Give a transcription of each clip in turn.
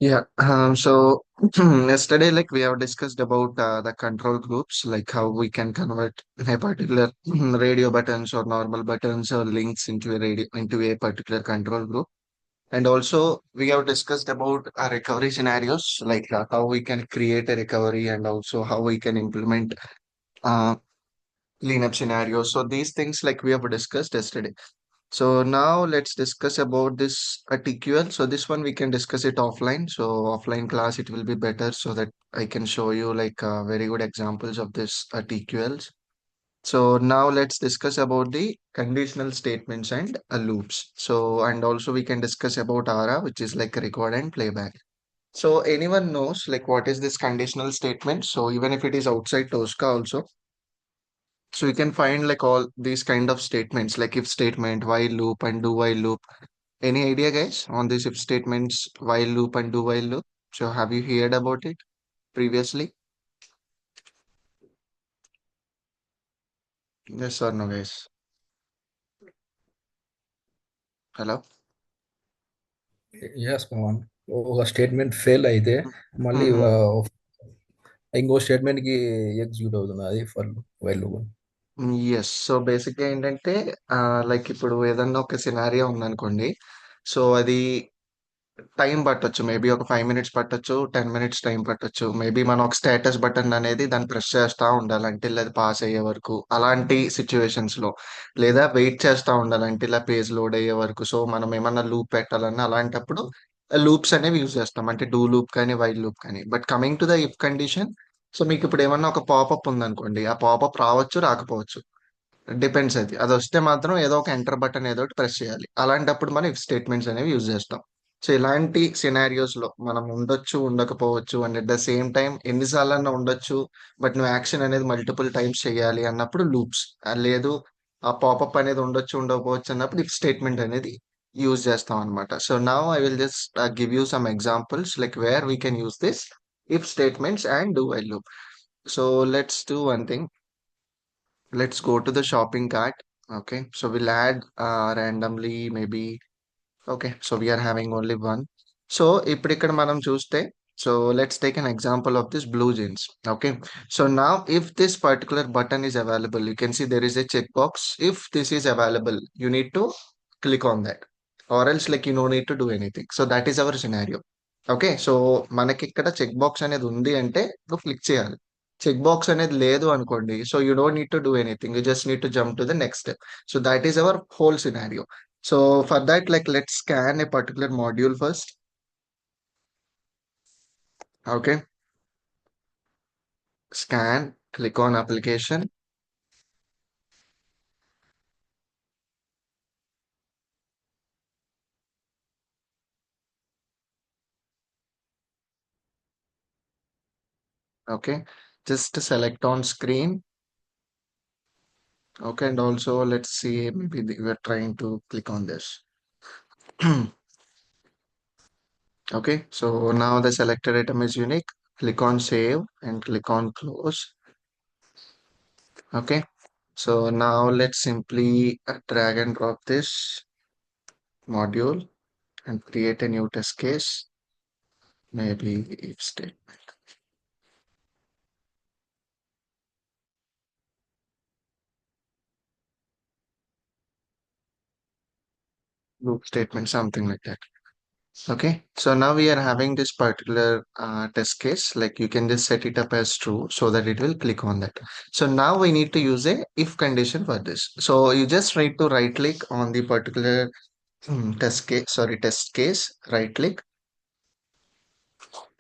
Yeah. So yesterday, like we have discussed about the control groups, like how we can convert a particular radio buttons or normal buttons or links into a particular control group. And also we have discussed about recovery scenarios, like how we can create a recovery and also how we can implement uh, cleanup scenarios. So these things like we have discussed yesterday. So now let's discuss about this TQL. So this one we can discuss it offline. So offline class it will be better so that I can show you like very good examples of this TQLs. So now let's discuss about the conditional statements and loops. So and also we can discuss about ARA, which is like record and playback. So anyone knows like what is this conditional statement? So even if it is outside Tosca also, so you can find like all these kind of statements like if statement, while loop and do while loop. Any idea, guys, on these if statements, while loop and do while loop? So have you heard about it previously? Yes or no, guys? Hello? Yes Pavan. ఒక statement fail అయితే మళ్ళీ ఇంకో statement కి execute అవుతుంది అది for while. Yes. So బేసిక్గా ఏంటంటే like ఇప్పుడు ఏదన్నా ఒక సినారియో ఉందనుకోండి. సో అది టైం పట్టొచ్చు. మేబీ ఒక 5 మినిట్స్ పట్టొచ్చు. 10 మినిట్స్ టైం పట్టొచ్చు. మేబీ మనం ఒక స్టేటస్ బటన్ అనేది దాన్ని ప్రెస్ చేస్తా ఉండాలి అంటిల్ అది పాస్ అయ్యే వరకు. అలాంటి సిట్యుయేషన్స్‌లో లేదా వెయిట్ చేస్తా ఉండాలి అంటిల్ ఆ పేజ్ లోడ్ అయ్యే వరకు. సో మనం ఏమన్నా లూప్ పెట్టాలన్నా అలాంటప్పుడు లూప్స్ అనేవి యూజ్ చేస్తాం. అంటే డూ లూప్ కానీ, వైల్ లూప్ కానీ. But coming to the if condition, so మీకు ఇప్పుడు ఏమన్నా ఒక పాపప్ ఉందనుకోండి. ఆ పాపప్ రావచ్చు, రాకపోవచ్చు. డిపెండ్స్ అది. అదొస్తే మాత్రం ఏదో ఒక ఎంటర్ బటన్ ఏదో ఒకటి ప్రెస్ చేయాలి. అలాంటప్పుడు మనం ఇఫ్ స్టేట్మెంట్స్ అనేవి యూజ్ చేస్తాం. సో ఇలాంటి సినారియోస్‌లో మనం ఉండొచ్చు, ఉండకపోవచ్చు and at the same time ఎన్ని సార్లన్నా ఉండొచ్చు. బట్ నువ్వు యాక్షన్ అనేది మల్టిపుల్ టైమ్స్ చేయాలి అన్నప్పుడు లూప్స్. లేదు ఆ పాపప్ అనేది ఉండొచ్చు, ఉండకపోవచ్చు అన్నప్పుడు ఇఫ్ స్టేట్మెంట్ అనేది యూజ్ చేస్తాం అన్నమాట. So now I will just give you some examples like where we can use this if statements and do while loop. So let's do one thing. Let's go to the shopping cart. Okay, so we'll add randomly maybe. Okay, so we are having only one. So ఇప్పుడు ఇక్కడ మనం చూస్తే, so let's take an example of this blue jeans. Okay, so now if this particular button is available, you can see there is a checkbox. If this is available, you need to click on that, or else like you no need to do anything. So that is our scenario. Okay. So మనకి ఇక్కడ check box అనేది ఉంది అంటే నువ్వు click చేయాలి. Check box అనేది లేదు అనుకోండి. So you don't need to do anything. You just need to jump to the next step. So that is our whole scenario. So for that, like let's scan a particular module first. Okay, scan, click on application. Okay, just select on screen. Okay, and also let's see, maybe we're trying to click on this. Okay, so now the selected item is unique. Click on save and click on close. Okay, so now let's simply drag and drop this module and create a new test case. Maybe if state loop statement, something like that. Okay, so now we are having this particular test case, like you can just set it up as true so that it will click on that. So now we need to use a if condition for this. So you just need to right click on the particular test case, right click,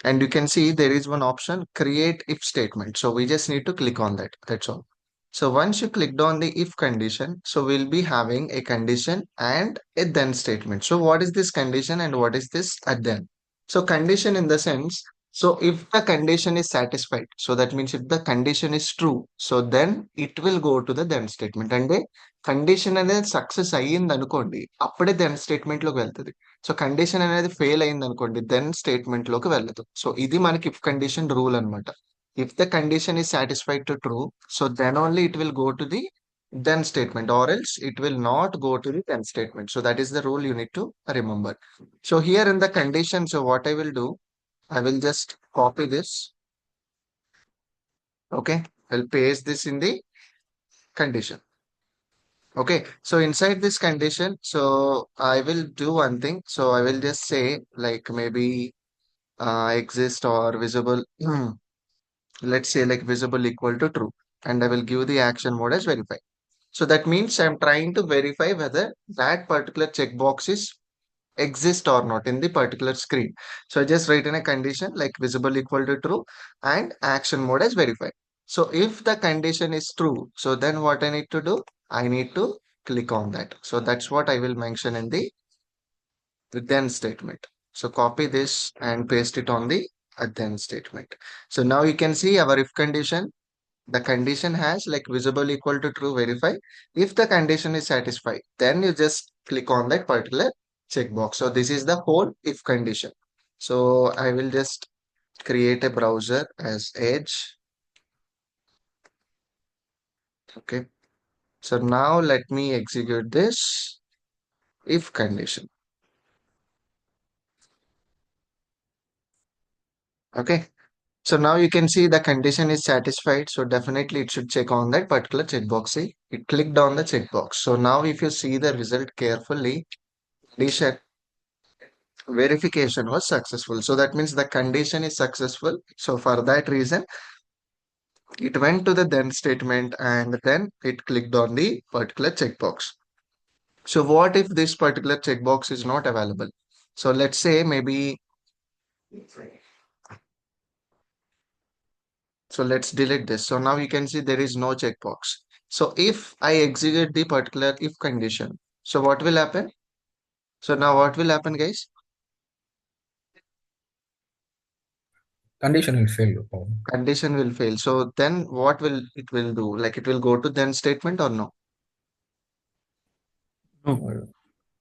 and you can see there is one option create if statement. So we just need to click on that. That's all. So once you clicked on the if condition, so we'll be having a condition and a then statement. So what is this condition and what is this a then? So condition in the sense, so if the condition is satisfied, so that means if the condition is true, so then it will go to the then statement. And the condition అనేది success అయ్యింది అనుకోండి, అప్పుడే then statement లోకి వెళ్తుంది. So condition అనేది fail అయింది అనుకోండి, then statement లోకి వెళ్ళదు. సో ఇది మనకి ఇఫ్ కండిషన్ రూల్ అన్నమాట. If the condition is satisfied to true, so then only it will go to the then statement, or else it will not go to the then statement. So that is the rule you need to remember. So here in the condition, so what I will do. I will just copy this. Okay. I'll paste this in the condition. Okay. So inside this condition, so I will do one thing. So I will just say like maybe exist or visible. Let's say like visible equal to true. And I will give the action mode as verify. So that means I'm trying to verify whether that particular checkbox is exist or not in the particular screen. So I just write in a condition like visible equal to true and action mode as verified. So if the condition is true, so then what I need to do? I need to click on that. So that's what I will mention in the then statement. So copy this and paste it on the then statement. So now you can see our if condition, the condition has like visible equal to true verify. If the condition is satisfied, then you just click on that particular checkbox. So this is the whole if condition. So I will just create a browser as Edge. Okay. So now let me execute this if condition. Okay. So now you can see the condition is satisfied. So definitely it should check on that particular checkbox. See, it clicked on the checkbox. So now if you see the result carefully, condition verification was successful. So that means the condition is successful. So for that reason, it went to the then statement and then it clicked on the particular checkbox. So what if this particular checkbox is not available? So let's say maybe, so let's delete this. So now you can see there is no checkbox. So if I execute the particular if condition, so what will happen? So now what will happen, guys? Condition will fail, Pawan. Condition will fail. So then what will it will do? Like it will go to then statement or no? No, Uh,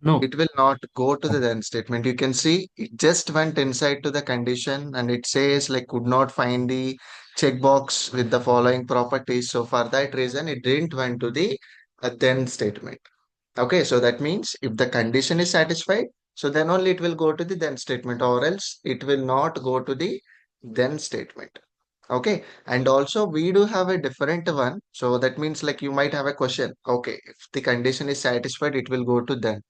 no. It will not go to the then statement. You can see it just went inside to the condition and it says like could not find the checkbox with the following properties. So for that reason, it didn't went to the then statement. Okay, so that means if the condition is satisfied, so then only it will go to the then statement or else it will not go to the then statement. Okay, and also we do have a different one. So that means like you might have a question. Okay, if the condition is satisfied, it will go to then.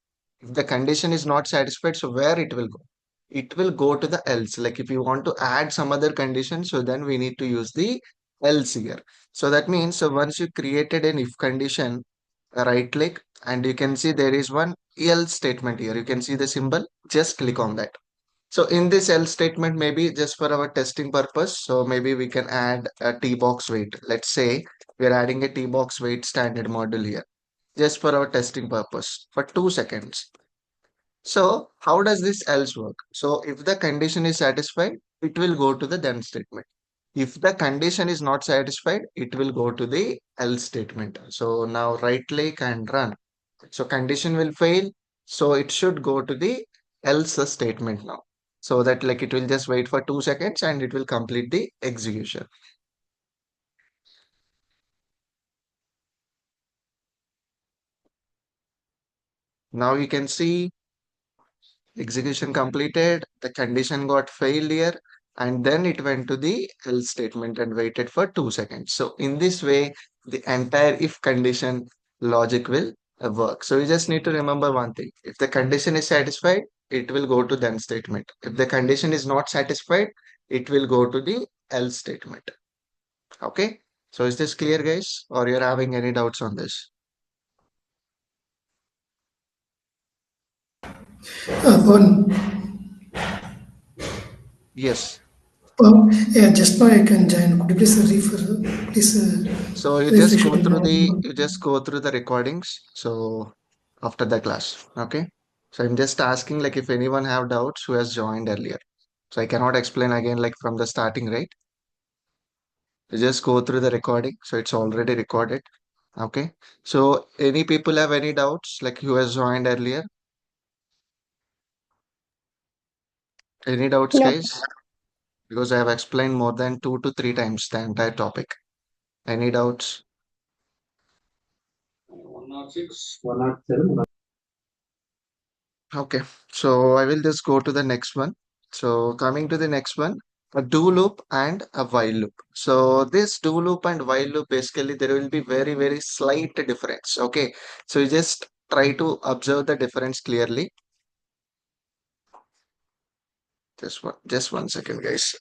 If the condition is not satisfied, so where it will go? It will go to the else. Like if you want to add some other condition, so then we need to use the else here. So that means so once you created an if condition, right click and you can see there is one else statement here. You can see the symbol. Just click on that. So in this else statement, maybe just for our testing purpose, so maybe we can add a T box wait. Let's say we're adding a T box wait standard model here just for our testing purpose for 2 seconds. So how does this else work? So if the condition is satisfied, it will go to the then statement. If the condition is not satisfied, it will go to the else statement. So now right click and run. So condition will fail. So it should go to the else statement now. So that like it will just wait for 2 seconds and it will complete the execution. Now you can see execution completed, the condition got failed here, and then it went to the else statement and waited for 2 seconds. So in this way, the entire if condition logic will work. So you just need to remember one thing. If the condition is satisfied, it will go to then statement. If the condition is not satisfied, it will go to the else statement. Okay. So is this clear, guys? Or you're having any doubts on this? Pawan, Yes. yeah, just now I can join. Could you please please So refresh it in audio? you just go through the recordings. So after the class, okay. So I'm just asking like if anyone have doubts who has joined earlier. So I cannot explain again like from the starting, right? You just go through the recording. So it's already recorded. Okay. So any people have any doubts like who has joined earlier? Any doubts, No, guys? Because I have explained more than 2 to 3 times the entire topic. Any doubts? 106, 107. Okay. So I will just go to the next one. So coming to the next one, a do loop and a while loop. So this do loop and while loop, basically there will be very, very slight difference. Okay. So you just try to observe the difference clearly. Just one second, guys.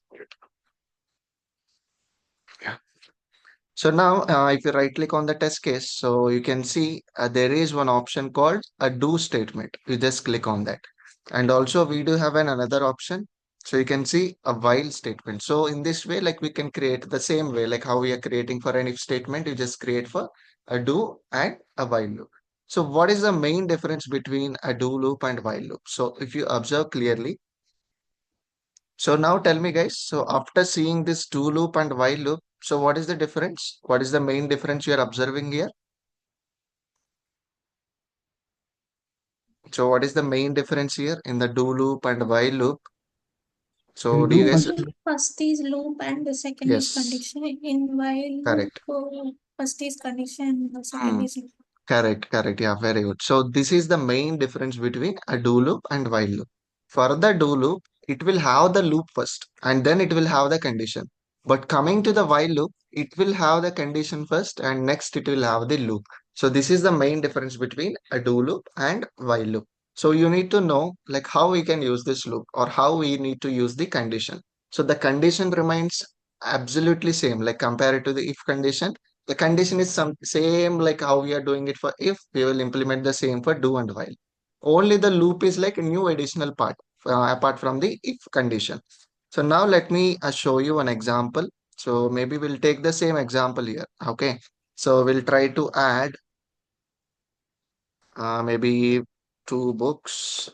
Yeah. So now, if you right click on the test case, so you can see there is one option called a do statement. You just click on that. And also we do have another option. So you can see a while statement. So in this way, like we can create the same way, like how we are creating for an if statement, you just create for a do and a while loop. So what is the main difference between a do loop and while loop? So if you observe clearly, so now tell me guys, so after seeing this do loop and while loop, so what is the difference? What is the main difference you are observing here? So what is the main difference here in the do loop and while loop? So In do you do, guys, First is loop and the second is yes, condition. In while loop, correct. first is condition, the second Hmm. is loop. Correct, correct. Yeah, very good. So this is the main difference between a do loop and while loop. For the do loop, it will have the loop first and then it will have the condition. But coming to the while loop, it will have the condition first and next it will have the loop. So this is the main difference between a do loop and while loop. So you need to know like how we can use this loop or how we need to use the condition. So the condition remains absolutely same like compared to the if condition, the condition is some same like how we are doing it for if, we will implement the same for do and while. Only the loop is like a new additional part apart from the if condition. So now let me show you an example. So maybe we'll take the same example here. Okay. So we'll try to add maybe two books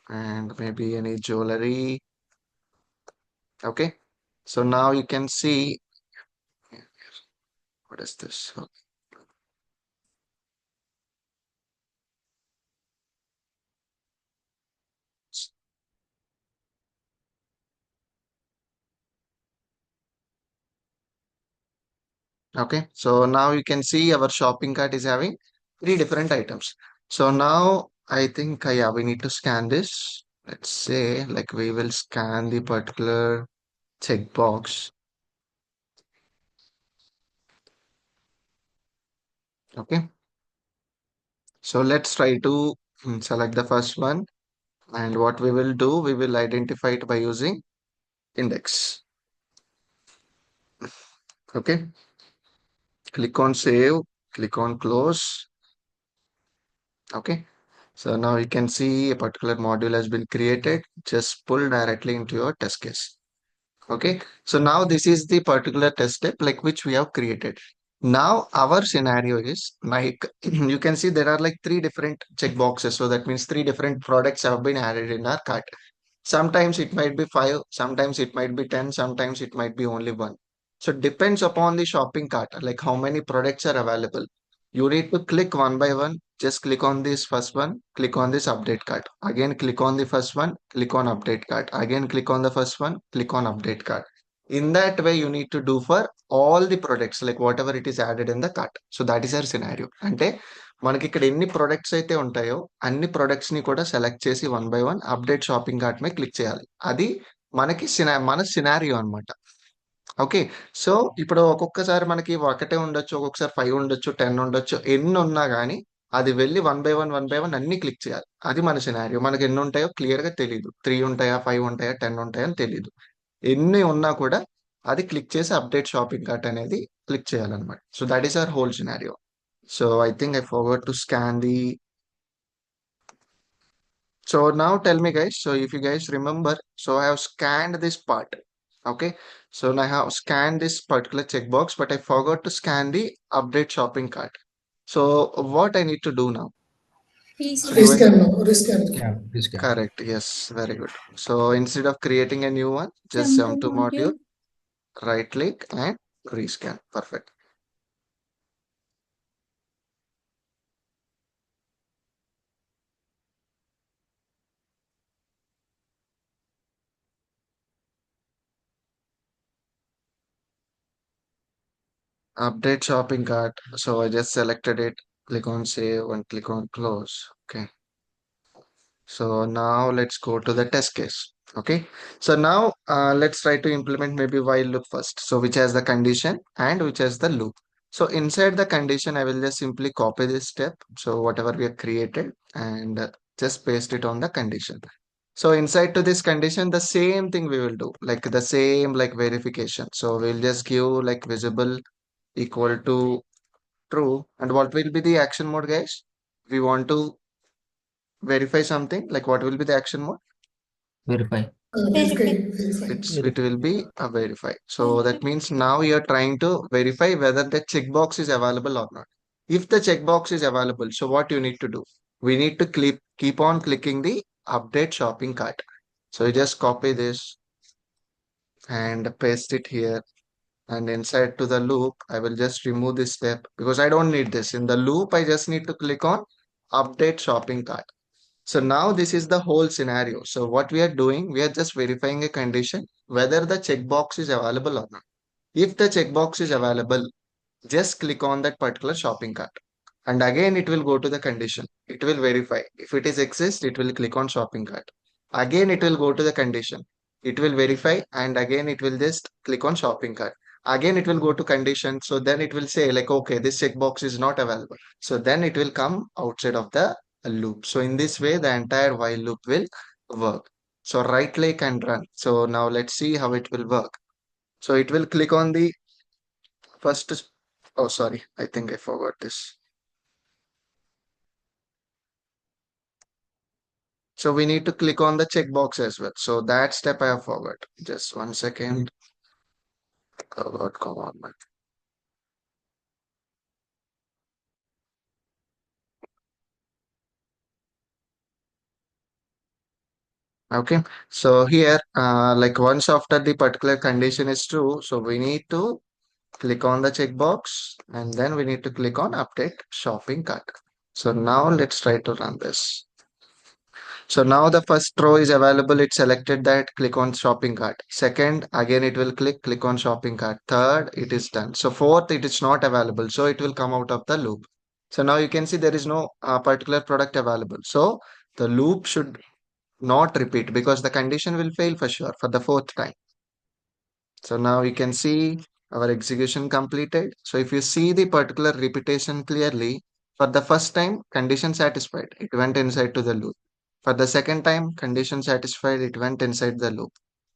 and maybe any jewelry. Okay. So now you can see what is this? Okay, so now you can see our shopping cart is having three different items. So now I think yeah, we need to scan this. Let's say like we will scan the particular checkbox. Okay, so let's try to select the first one. And what we will do, we will identify it by using index. Okay, click on save, click on close. Okay, so now you can see a particular module has been created. Just pull directly into your test case. Okay, so now this is the particular test step like which we have created. Now our scenario is like you can see there are like three different check boxes. So that means three different products have been added in our cart. Sometimes it might be five, sometimes it might be 10, sometimes it might be only one. So it depends upon the shopping cart, like how many products are available. You need to click one by one. Just click on this first one, click on this update cart. Again, click on the first one, click on update cart. Again, click on the first one, click on update cart. In that way, you need to do for all the products, like whatever it is added in the cart. So that is our scenario. అంటే మనకి ఇక్కడ ఎన్ని products అయితే ఉంటాయో అన్ని products ని కూడా select చేసి one by one update shopping cart మీద క్లిక్ చేయాలి. అది మనకి మన సినారియో అన్నమాట. ఓకే. సో ఇప్పుడు ఒక్కొక్కసారి మనకి ఒకటే ఉండొచ్చు, ఒక్కొక్కసారి 5 ఉండొచ్చు, 10 ఉండొచ్చు. ఎన్ని ఉన్నా గానీ అది వెళ్లి వన్ బై వన్ అన్ని క్లిక్ చేయాలి. అది మన సినారియో. మనకి ఎన్ని ఉంటాయో క్లియర్‌గా తెలీదు. 3 ఉంటాయా, 5 ఉంటాయా, 10 ఉంటాయా అని తెలీదు. ఎన్ని ఉన్నా కూడా అది క్లిక్ చేసి అప్డేట్ షాపింగ్ కార్ట్ అనేది క్లిక్ చేయాలన్నమాట. So that is our whole scenario. So I think I forgot to scan the. So now tell me guys. So if you guys remember, so I have scanned this part. Okay. So now I have scanned this particular checkbox, but I forgot to scan the update shopping cart. So what I need to do now? Please So you Rescan, no, rescan. scan. correct. Yes, very good. So instead of creating a new one, just jump jump to to module, module. right click and rescan. Perfect. Update shopping cart. So I just selected it. Click on save and click on close. Okay. So now let's go to the test case. Okay, so now let's try to implement maybe while loop first. So which has the condition and which has the loop. So inside the condition, I will just simply copy this step. So whatever we have created and just paste it on the condition. So inside to this condition, the same thing we will do, like the same like verification. So we'll just give like visible equal to true. And what will be the action mode, guys? We want to verify something, like what will be the action mode? Verify. Verify, Verify. verify. It will be a verify. So that means now you're trying to verify whether the checkbox is available or not. If the checkbox is available, so what you need to do? We need to keep on clicking the update shopping cart. So you just copy this and paste it here. And inside to the loop, I will just remove this step because I don't need this. In the loop, I just need to click on update shopping cart. So now this is the whole scenario. So what we are doing, we are just verifying a condition whether the checkbox is available or not. If the checkbox is available, just click on that particular shopping cart. And again, it will go to the condition. It will verify. If it is exist, it will click on shopping cart. Again, it will go to the condition. It will verify and again it will just click on shopping cart. Again, it will go to condition. So then it will say like, okay, this checkbox is not available. So then it will come outside of the loop. So in this way, the entire while loop will work. So right click and run. So now let's see how it will work. So it will click on the first. Oh, sorry. I think I forgot this. So we need to click on the checkbox as well. So that step I have forgot. Just 1 second. Oh God, come on, man. Okay. So here, like once after the particular condition is true, so we need to click on the checkbox and then we need to click on update shopping cart. So now let's try to run this. So now the first row is available. It selected that, click on shopping cart. Second, again it will click on shopping cart. Third, it is done. So fourth, it is not available. So it will come out of the loop. So now you can see there is no particular product available. So the loop should not repeat because the condition will fail for sure for the fourth time. So now you can see our execution completed. So if you see the particular repetition clearly, for the first time, condition satisfied, it went inside to the loop. For the second time, condition satisfied, it went inside the loop.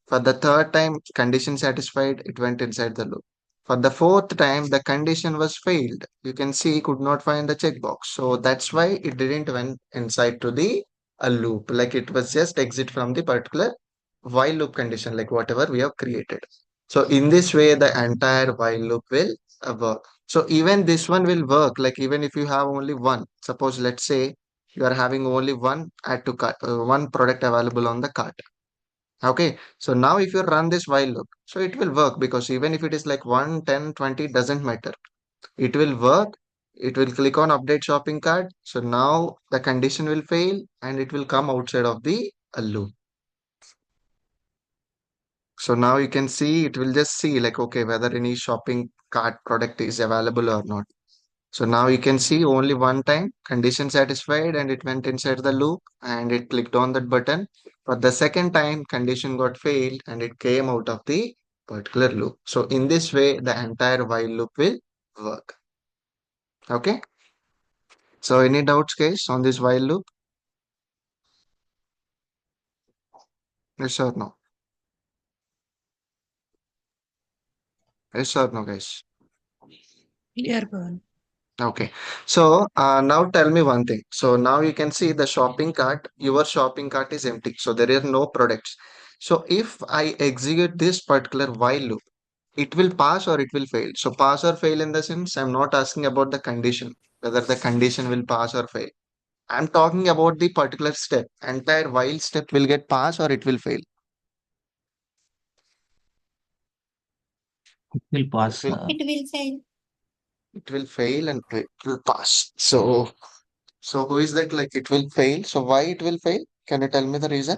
For the third time, condition satisfied, it went inside the loop. For the fourth time, the condition was failed. You can see could not find the checkbox. So that's why it didn't went inside to the a loop. Like it was just exit from the particular while loop condition, like whatever we have created. So in this way, the entire while loop will work. So even this one will work. Like even if you have only one, suppose let's say you are having only one add to cart, one product available on the cart. Okay. So now if you run this while loop, so it will work because even if it is like 1, 10, 20, doesn't matter. It will work. It will click on update shopping cart. So now the condition will fail and it will come outside of the loop. So now you can see it will just see like, okay, whether any shopping cart product is available or not. So now you can see only one time condition satisfied and it went inside the loop and it clicked on that button. But the second time condition got failed and it came out of the particular loop. So in this way, the entire while loop will work. Okay. So any doubts, guys, on this while loop? Yes or no? Yes or no, guys? Clear, Pawan. Okay. So now tell me one thing. So now you can see the shopping cart, your shopping cart is empty. So there are no products. So if I execute this particular while loop, it will pass or it will fail. So pass or fail in the sense, I'm not asking about the condition, whether the condition will pass or fail. I'm talking about the particular step. Entire while step will get pass or it will fail. It will pass. It will, It will fail. it will fail and it will pass. So who is that? Like it will fail. So why it will fail? Can you tell me the reason?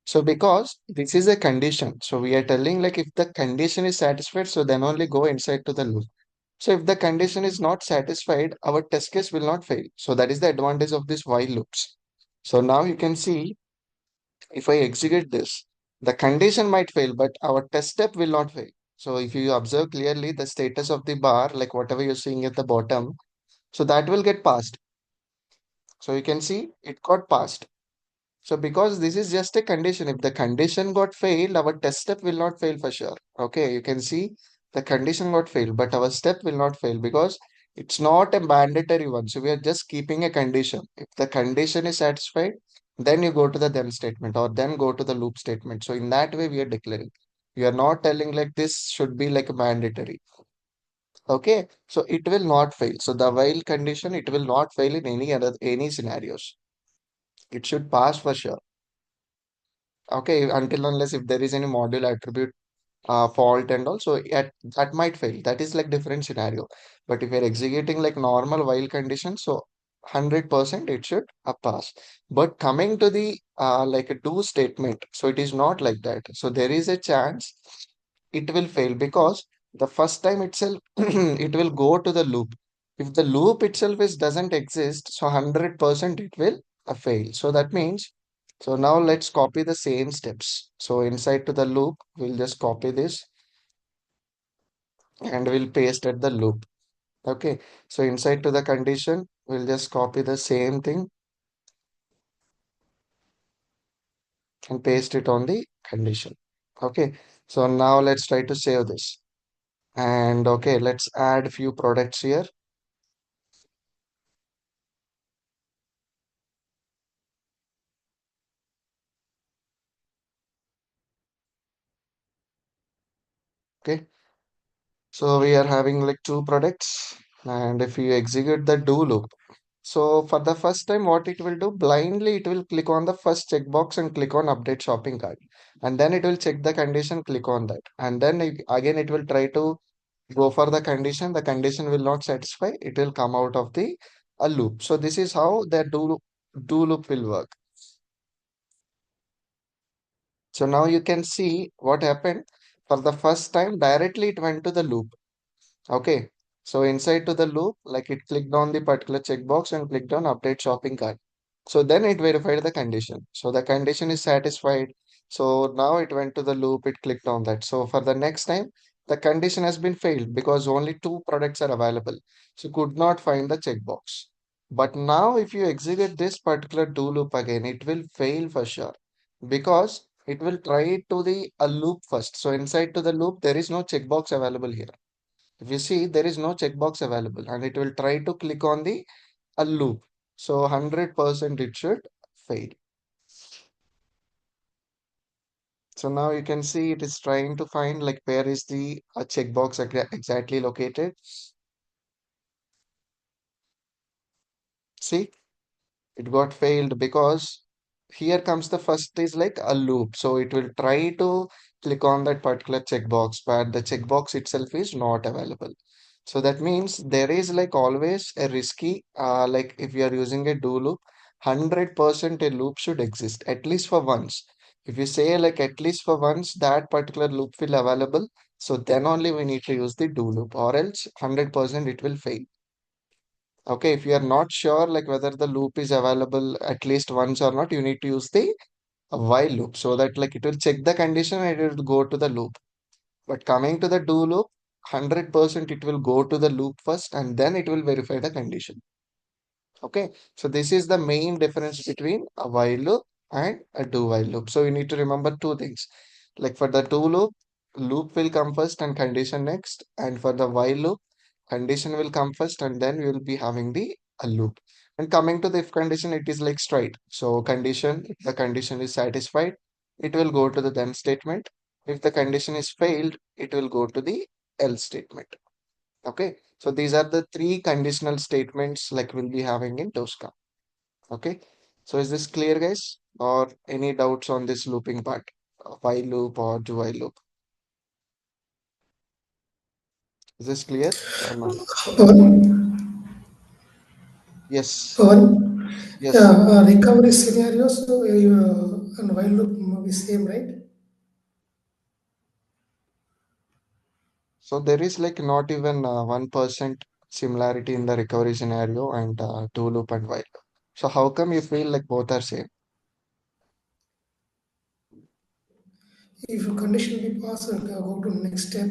So because this is a condition, so we are telling like if the condition is satisfied, so then only go inside to the loop. So if the condition is not satisfied, our test case will not fail. So that is the advantage of these while loops. So now you can see if I execute this, the condition might fail, but our test step will not fail. So if you observe clearly the status of the bar, like whatever you're seeing at the bottom, so that will get passed. So you can see it got passed. So because this is just a condition, if the condition got failed, our test step will not fail for sure. Okay, you can see the condition got failed, but our step will not fail because it's not a mandatory one. So we are just keeping a condition. If the condition is satisfied, then you go to the then statement or then go to the loop statement. So in that way, we are declaring. We are not telling like this should be like mandatory. Okay, so it will not fail. So the while condition, it will not fail in any scenarios. It should pass for sure. Okay, until unless if there is any module attribute fault and also that might fail. That is like different scenario. But if you're executing like normal while condition, so 100% it should pass. But coming to the like a do statement, so it is not like that. So there is a chance it will fail because the first time itself it will go to the loop. If the loop itself is doesn't exist, so 100% it will fail. So that means so now let's copy the same steps. So inside to the loop, we'll just copy this and we'll paste at the loop. Okay. So inside to the condition, we'll just copy the same thing and paste it on the condition. Okay. So now let's try to save this. And okay, let's add few products here. Okay. So we are having like two products. And if you execute the do loop, so for the first time, what it will do blindly, it will click on the first checkbox and click on update shopping cart. And then it will check the condition, click on that. And then again, it will try to go for the condition. The condition will not satisfy. It will come out of the a loop. So this is how the do loop will work. So now you can see what happened for the first time. Directly it went to the loop. Okay. So inside to the loop, like it clicked on the particular checkbox and clicked on update shopping cart. So then it verified the condition. So the condition is satisfied. So now it went to the loop, it clicked on that. So for the next time, the condition has been failed because only two products are available. So could not find the checkbox. But now if you execute this particular do loop again, it will fail for sure because it will try to the a loop first. So inside to the loop, there is no checkbox available here. If you see, there is no checkbox available and it will try to click on the a loop. So 100% it should fail. So now you can see it is trying to find like where is the checkbox exactly located. See, it got failed because here comes the first is like a loop. So it will try to click on that particular checkbox, but the checkbox itself is not available. So that means there is like always a risky, like if you are using a do loop, 100% a loop should exist at least for once. If you say like at least for once that particular loop will available, so then only we need to use the do loop or else 100% it will fail. Okay, if you are not sure like whether the loop is available at least once or not, you need to use the while loop so that like it will check the condition and it will go to the loop. But coming to the do loop, 100% it will go to the loop first and then it will verify the condition. Okay, so this is the main difference between a while loop and a do while loop. So you need to remember two things. Like for the do loop, loop will come first and condition next. And for the while loop, condition will come first and then we will be having the a loop. And coming to the if condition, it is like straight. So condition, if the condition is satisfied, it will go to the then statement. If the condition is failed, it will go to the else statement. Okay, so these are the three conditional statements like we'll be having in Tosca. Okay, so is this clear, guys? Or any doubts on this looping part? While loop or do while loop? Is this clear or not? Yes, Pawan, yes. recovery scenarios and while loop will be same, right? So there is like not even 1% similarity in the recovery scenario and do loop and while loop. So how come you feel like both are same? If a condition be passed, go to next step,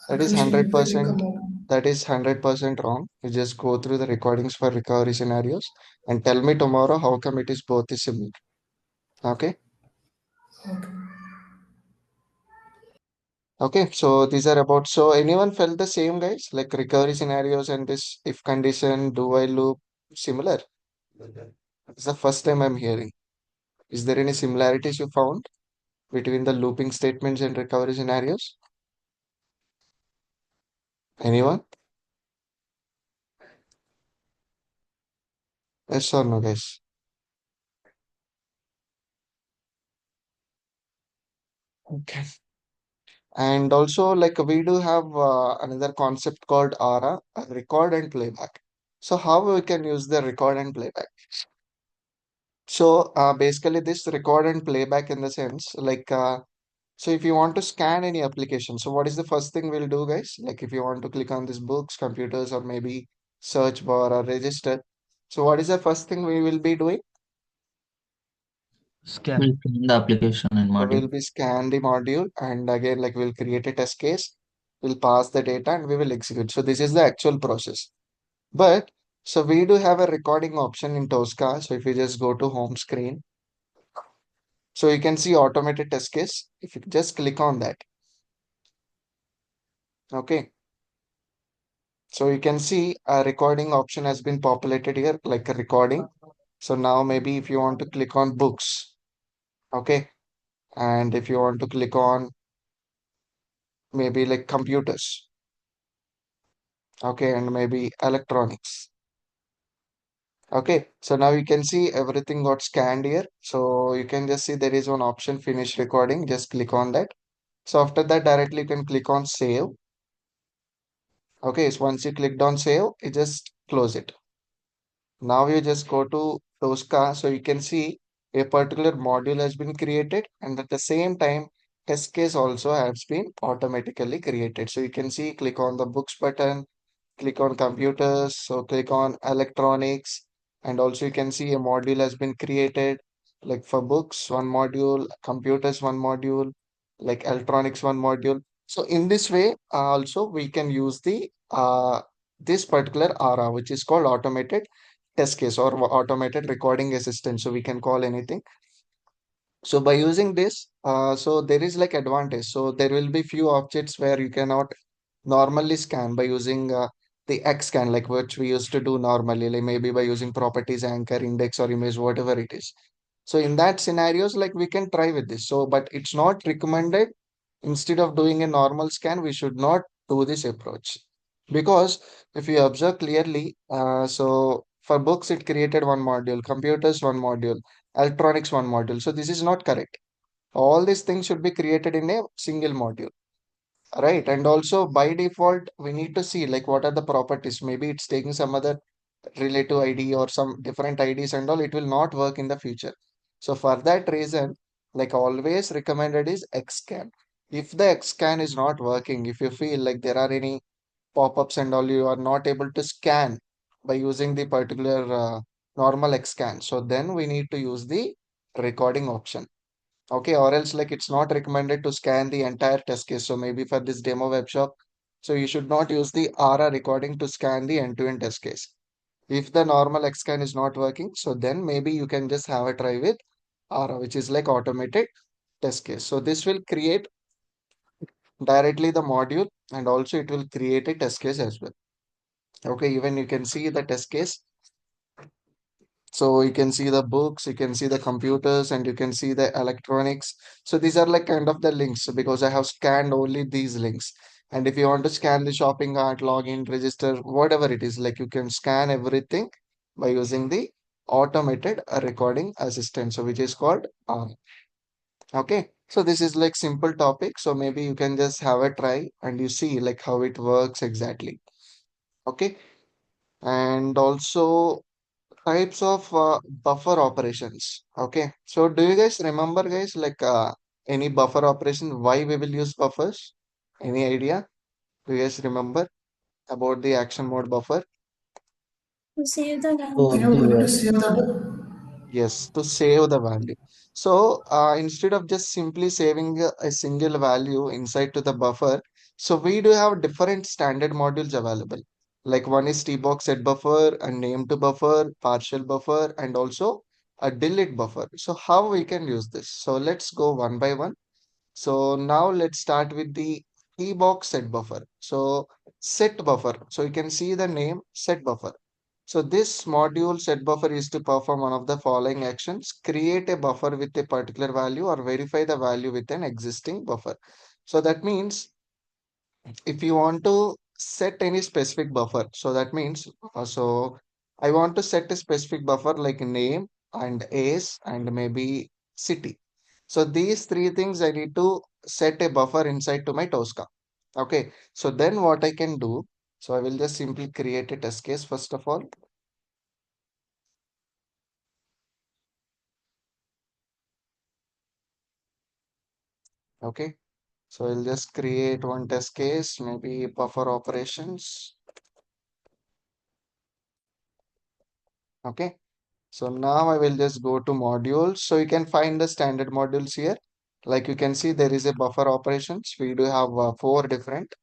That and is condition be failed, you 100%. come out. That is 100% wrong. You just go through the recordings for recovery scenarios and tell me tomorrow how come it is both is similar. Okay. Okay. Okay. So these are about. So anyone felt the same, guys? Like recovery scenarios and this if condition, do while loop, similar. It's the first time I'm hearing. Is there any similarities you found between the looping statements and recovery scenarios? Anyone? Yes or no, guys? Okay. And also, like we do have another concept called ARA, record and playback. So how we can use the record and playback? So basically, this record and playback in the sense, like, so if you want to scan any application, so what is the first thing we'll do, guys? Like if you want to click on this books, computers, or maybe search bar or register. So what is the first thing we will be doing? Scan. We'll fill in the application and So module. we'll be scan the module and again, like we'll create a test case, we'll pass the data and we will execute. So this is the actual process. But so we do have a recording option in Tosca. So if you just go to home screen, so you can see automated test case. If you just click on that, okay. So you can see a recording option has been populated here, like a recording. So now maybe if you want to click on books, okay. And if you want to click on maybe like computers, okay, and maybe electronics. Okay, so now you can see everything got scanned here. So you can just see there is one option finish recording. Just click on that. So after that, directly you can click on save. Okay, so once you clicked on save, you just close it. Now you just go to Tosca. So you can see a particular module has been created and at the same time, test case also has been automatically created. So you can see click on the books button, click on computers, so click on electronics, and also you can see a module has been created, like for books, one module, computers, one module, like electronics, one module. So in this way, also we can use the this particular ARA, which is called automated test case or automated recording assistant. So we can call anything. So by using this, so there is like advantage. So there will be few objects where you cannot normally scan by using the XScan, like which we used to do normally, like maybe by using properties, anchor, index, or image, whatever it is. So in that scenarios, like we can try with this. So, but it's not recommended. Instead of doing a normal scan, we should not do this approach because if you observe clearly, so for books it created one module, computers one module, electronics one module. So this is not correct. All these things should be created in a single module. Right. And also by default, we need to see like what are the properties. Maybe it's taking some other relative ID or some different IDs and all. It will not work in the future. So for that reason, like always recommended is XScan. If the XScan is not working, if you feel like there are any pop-ups and all, you are not able to scan by using the particular normal XScan. So then we need to use the recording option. Okay, or else like it's not recommended to scan the entire test case. So maybe for this demo web shop, so you should not use the ARA recording to scan the end-to-end test case. If the normal XScan is not working, so then maybe you can just have a try with ARA, which is like automated test case. So this will create directly the module and also it will create a test case as well. Okay, even you can see the test case. So you can see the books, you can see the computers, and you can see the electronics. So these are like kind of the links because I have scanned only these links. And if you want to scan the shopping cart, login, register, whatever it is, like you can scan everything by using the automated recording assistant. So which is called okay. So this is like simple topic. So maybe you can just have a try and you see like how it works exactly. Okay. And also types of buffer operations. Okay. So do you guys remember guys like any buffer operation, why we will use buffers? Any idea? Do you guys remember about the action mode buffer? To save the So value. Yeah, we need to the save the Yes, to save the value. So instead of just simply saving a single value inside to the buffer, so we do have different standard modules available. Like one is tbox set buffer, a name to buffer, partial buffer, and also a delete buffer. So how we can use this? So let's go one by one. So now let's start with the tbox set buffer. So set buffer. So you can see the name set buffer. So this module set buffer is to perform one of the following actions: create a buffer with a particular value or verify the value with an existing buffer. So that means if you want to set any specific buffer, so that means so I want to set a specific buffer like name and age and maybe city. So these three things I need to set a buffer inside to my Tosca. Okay, so then what I can do, so I will just simply create a test case first of all. Okay, so I'll just create one test case, maybe buffer operations. Okay, so now I will just go to modules. So you can find the standard modules here. Like you can see, there is a buffer operations. We do have 4 different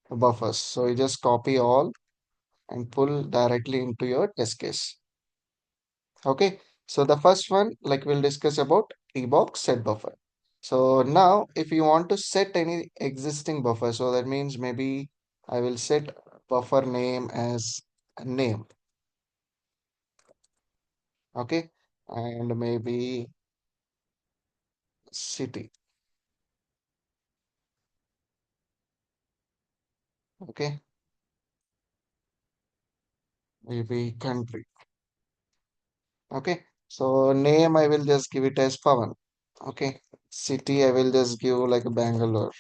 buffers. So you just copy all and pull directly into your test case. Okay, so the first one, like we'll discuss about tbox set buffer. So now if you want to set any existing buffer, so that means maybe I will set buffer name as a name. Okay, and maybe city. Okay, maybe country. Okay, so name I will just give it as Pavan. Okay, city I will just give like Bangalore.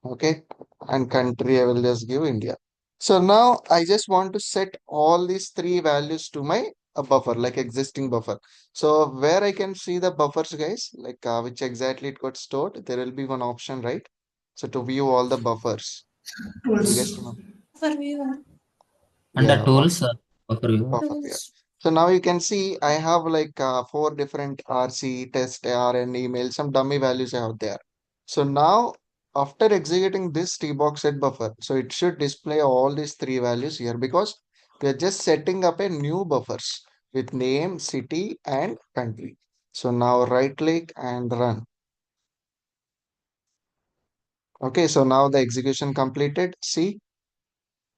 Okay, and country I will just give India. So now I just want to set all these 3 values to my buffer, like existing buffer. So where I can see the buffers, guys, like which exactly it got stored, there will be one option, right? So to view all the buffers, do you guys tools. remember? For viewer. Under Yeah, tools, buffer viewer. buffer. Yeah. Tools. So now you can see I have like 4 different RC, test, AR, and email, some dummy values I have there. So now after executing this tbox set buffer, so it should display all these 3 values here because we are just setting up a new buffers with name, city, and country. So now right click and run. Okay, so now the execution completed. See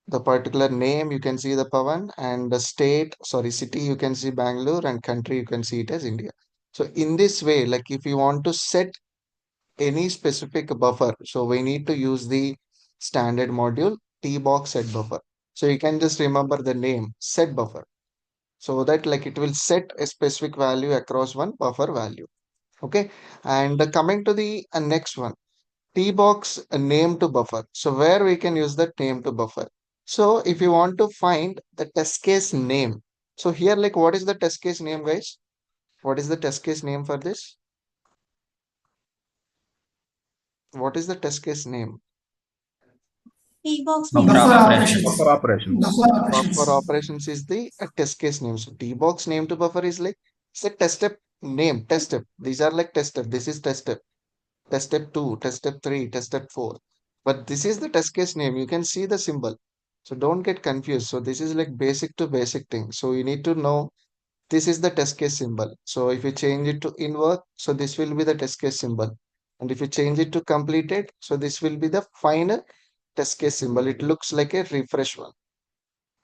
the particular name, you can see the Pavan, and the state, sorry, city, you can see Bangalore, and country, you can see it as India. So in this way, like if you want to set any specific buffer, so we need to use the standard module tbox set buffer. So you can just remember the name set buffer so that like it will set a specific value across one buffer value. Okay, and coming to the next one, tbox name to buffer. So where we can use the name to buffer. So if you want to find the test case name, so here like what is the test case name, guys? What is the test case name for this? What is the test case name? Tbox Buffer name. Buffer operations. operations. buffer operations. Buffer Buffer operations. operations is the test case name. So tbox name to buffer is like it's a test step name, test step. These are like test step. This is test step. Test step 2, test step 3, test step 4. But this is the test case name. You can see the symbol. So don't get confused. So this is like basic to basic thing. So you need to know this is the test case symbol. So if you change it to invert, so this will be the test case symbol. And if you change it to completed, so this will be the final test case symbol. It looks like a refresh one.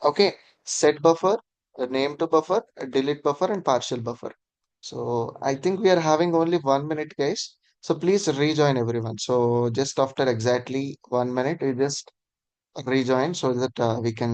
Okay, set buffer, a name to buffer, a delete buffer, and partial buffer. So I think we are having only 1 minute, guys. So please rejoin everyone. So just after exactly 1 minute, we just rejoin so that we can